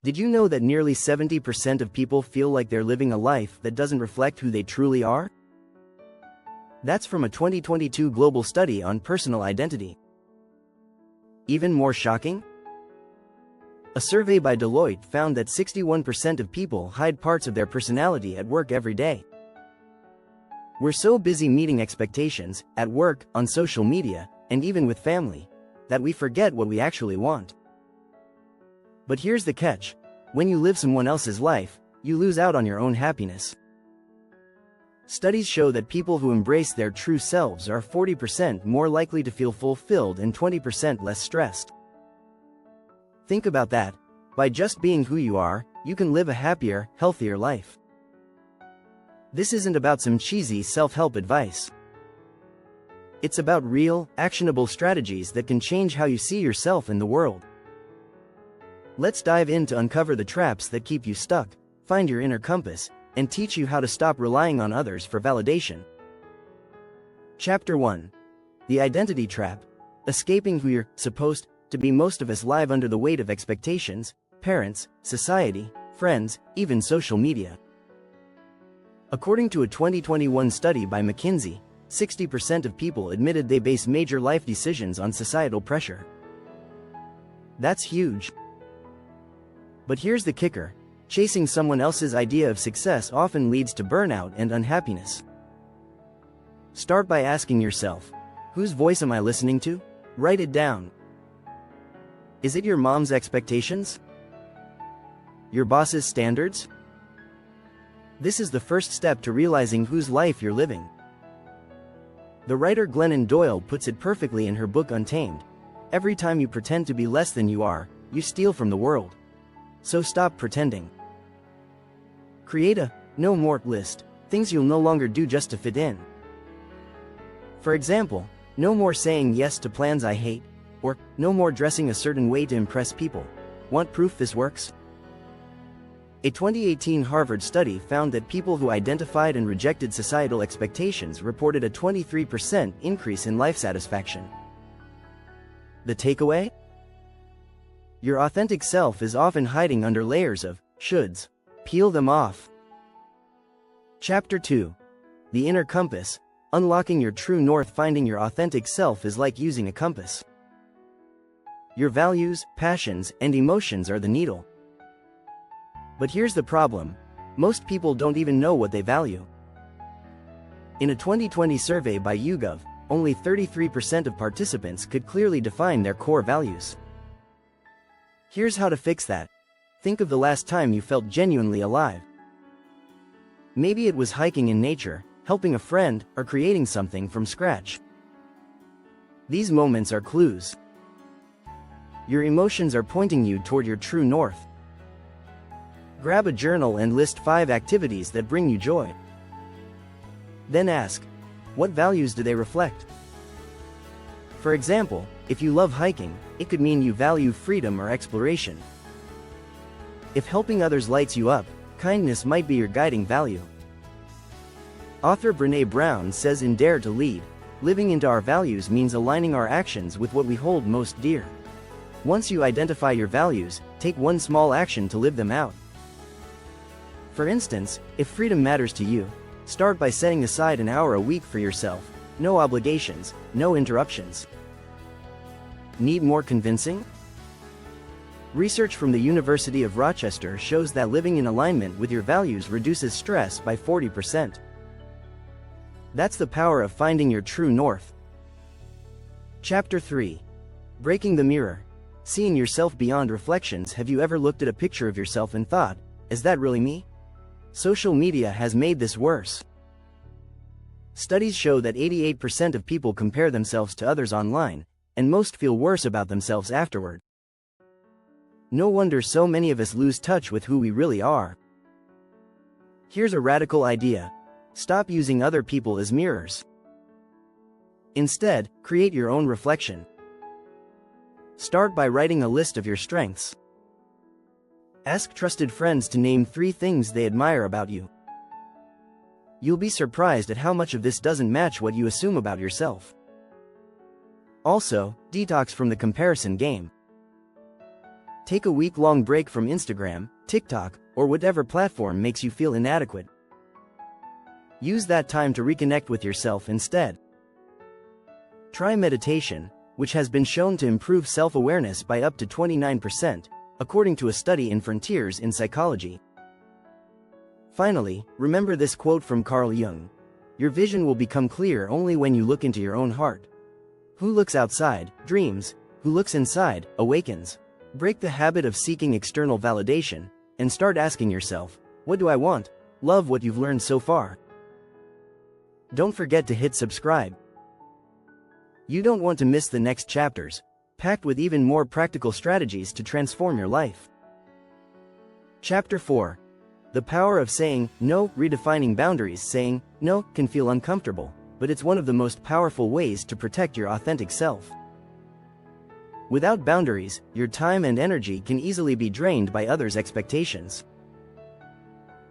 Did you know that nearly 70% of people feel like they're living a life that doesn't reflect who they truly are? That's from a 2022 global study on personal identity. Even more shocking? A survey by Deloitte found that 61% of people hide parts of their personality at work every day. We're so busy meeting expectations, at work, on social media, and even with family, that we forget what we actually want. But here's the catch: when you live someone else's life, you lose out on your own happiness. Studies show that people who embrace their true selves are 40% more likely to feel fulfilled and 20% less stressed. Think about that. By just being who you are, you can live a happier, healthier life. This isn't about some cheesy self-help advice. It's about real, actionable strategies that can change how you see yourself in the world. Let's dive in to uncover the traps that keep you stuck, find your inner compass, and teach you how to stop relying on others for validation. Chapter 1. The Identity Trap. Escaping who you're supposed to be. Most of us live under the weight of expectations, parents, society, friends, even social media. According to a 2021 study by McKinsey, 60% of people admitted they base major life decisions on societal pressure. That's huge. But here's the kicker: chasing someone else's idea of success often leads to burnout and unhappiness. Start by asking yourself, whose voice am I listening to? Write it down. Is it your mom's expectations? Your boss's standards? This is the first step to realizing whose life you're living. The writer Glennon Doyle puts it perfectly in her book Untamed. Every time you pretend to be less than you are, you steal from the world. So stop pretending. Create a no more list, things you'll no longer do just to fit in. For example, no more saying yes to plans I hate, or no more dressing a certain way to impress people. Want proof this works? A 2018 Harvard study found that people who identified and rejected societal expectations reported a 23% increase in life satisfaction. The takeaway? Your authentic self is often hiding under layers of shoulds. Peel them off. Chapter 2. The Inner Compass. Unlocking your true north. Finding your authentic self is like using a compass. Your values, passions, and emotions are the needle. But here's the problem: most people don't even know what they value. In a 2020 survey by YouGov, only 33% of participants could clearly define their core values. Here's how to fix that. Think of the last time you felt genuinely alive. Maybe it was hiking in nature, helping a friend, or creating something from scratch. These moments are clues. Your emotions are pointing you toward your true north. Grab a journal and list 5 activities that bring you joy. Then ask, what values do they reflect? For example, if you love hiking, it could mean you value freedom or exploration. If helping others lights you up, kindness might be your guiding value. Author Brené Brown says in Dare to Lead, living into our values means aligning our actions with what we hold most dear. Once you identify your values, take one small action to live them out. For instance, if freedom matters to you, start by setting aside an hour a week for yourself. No obligations, no interruptions. Need more convincing? Research from the University of Rochester shows that living in alignment with your values reduces stress by 40%. That's the power of finding your true north. Chapter 3. Breaking the Mirror. Seeing yourself beyond reflections. Have you ever looked at a picture of yourself and thought, is that really me? Social media has made this worse. Studies show that 88% of people compare themselves to others online, and most feel worse about themselves afterward. No wonder so many of us lose touch with who we really are. Here's a radical idea: stop using other people as mirrors. Instead, create your own reflection. Start by writing a list of your strengths. Ask trusted friends to name 3 things they admire about you. You'll be surprised at how much of this doesn't match what you assume about yourself. Also, detox from the comparison game. Take a week-long break from Instagram, TikTok, or whatever platform makes you feel inadequate. Use that time to reconnect with yourself instead. Try meditation, which has been shown to improve self-awareness by up to 29%, according to a study in Frontiers in Psychology. Finally, remember this quote from Carl Jung: "Your vision will become clear only when you look into your own heart. Who looks outside, dreams. Who looks inside, awakens." Break the habit of seeking external validation, and start asking yourself, what do I want? Love what you've learned so far. Don't forget to hit subscribe. You don't want to miss the next chapters, packed with even more practical strategies to transform your life. Chapter 4. The power of saying no. Redefining boundaries. Saying no can feel uncomfortable, but it's one of the most powerful ways to protect your authentic self. Without boundaries, your time and energy can easily be drained by others' expectations.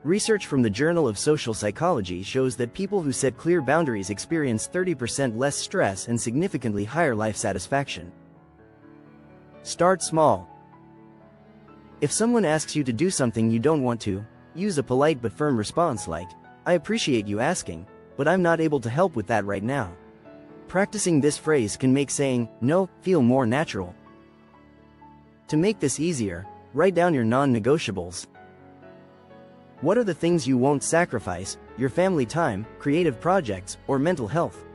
Research from the Journal of Social Psychology shows that people who set clear boundaries experience 30% less stress and significantly higher life satisfaction. Start small. If someone asks you to do something you don't want to, use a polite but firm response like, "I appreciate you asking, but I'm not able to help with that right now." Practicing this phrase can make saying no feel more natural. To make this easier, write down your non-negotiables. What are the things you won't sacrifice? Your family time, creative projects, or mental health?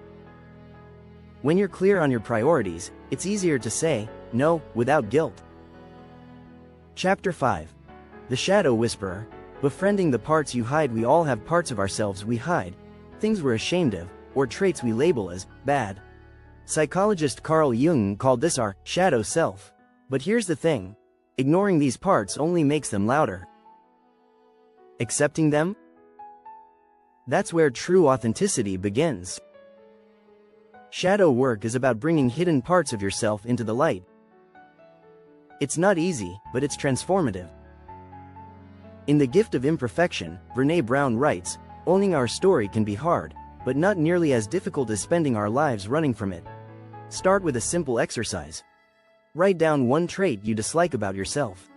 When you're clear on your priorities, it's easier to say no without guilt. Chapter 5. The Shadow Whisperer. Befriending the parts you hide. We all have parts of ourselves we hide, things we're ashamed of, or traits we label as bad. Psychologist Carl Jung called this our shadow self. But here's the thing: ignoring these parts only makes them louder. Accepting them? That's where true authenticity begins. Shadow work is about bringing hidden parts of yourself into the light. It's not easy, but it's transformative. In The Gift of Imperfection, Brené Brown writes, "Owning our story can be hard, but not nearly as difficult as spending our lives running from it." Start with a simple exercise. Write down one trait you dislike about yourself.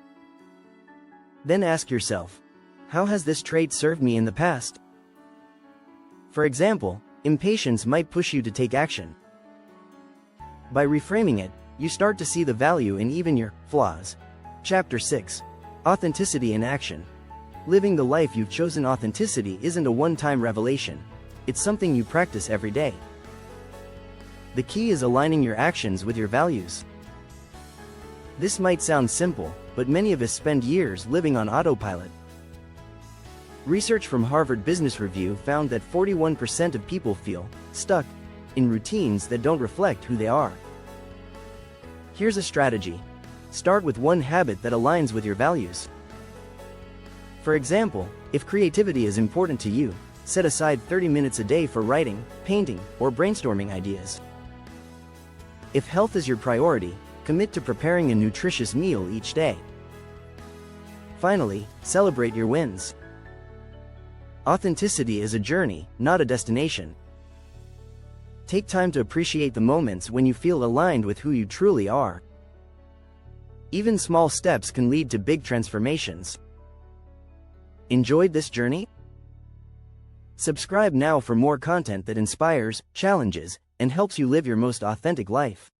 Then ask yourself, how has this trait served me in the past? For example, impatience might push you to take action. By reframing it, you start to see the value in even your flaws. Chapter 6. Authenticity in Action. Living the life you've chosen. Authenticity isn't a one-time revelation. It's something you practice every day. The key is aligning your actions with your values. This might sound simple, but many of us spend years living on autopilot. Research from Harvard Business Review found that 41% of people feel stuck in routines that don't reflect who they are. Here's a strategy. Start with one habit that aligns with your values. For example, if creativity is important to you, set aside 30 minutes a day for writing, painting, or brainstorming ideas. If health is your priority, commit to preparing a nutritious meal each day. Finally, celebrate your wins. Authenticity is a journey, not a destination. Take time to appreciate the moments when you feel aligned with who you truly are. Even small steps can lead to big transformations. Enjoyed this journey? Subscribe now for more content that inspires, challenges, and helps you live your most authentic life.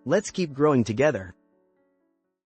Let's keep growing together.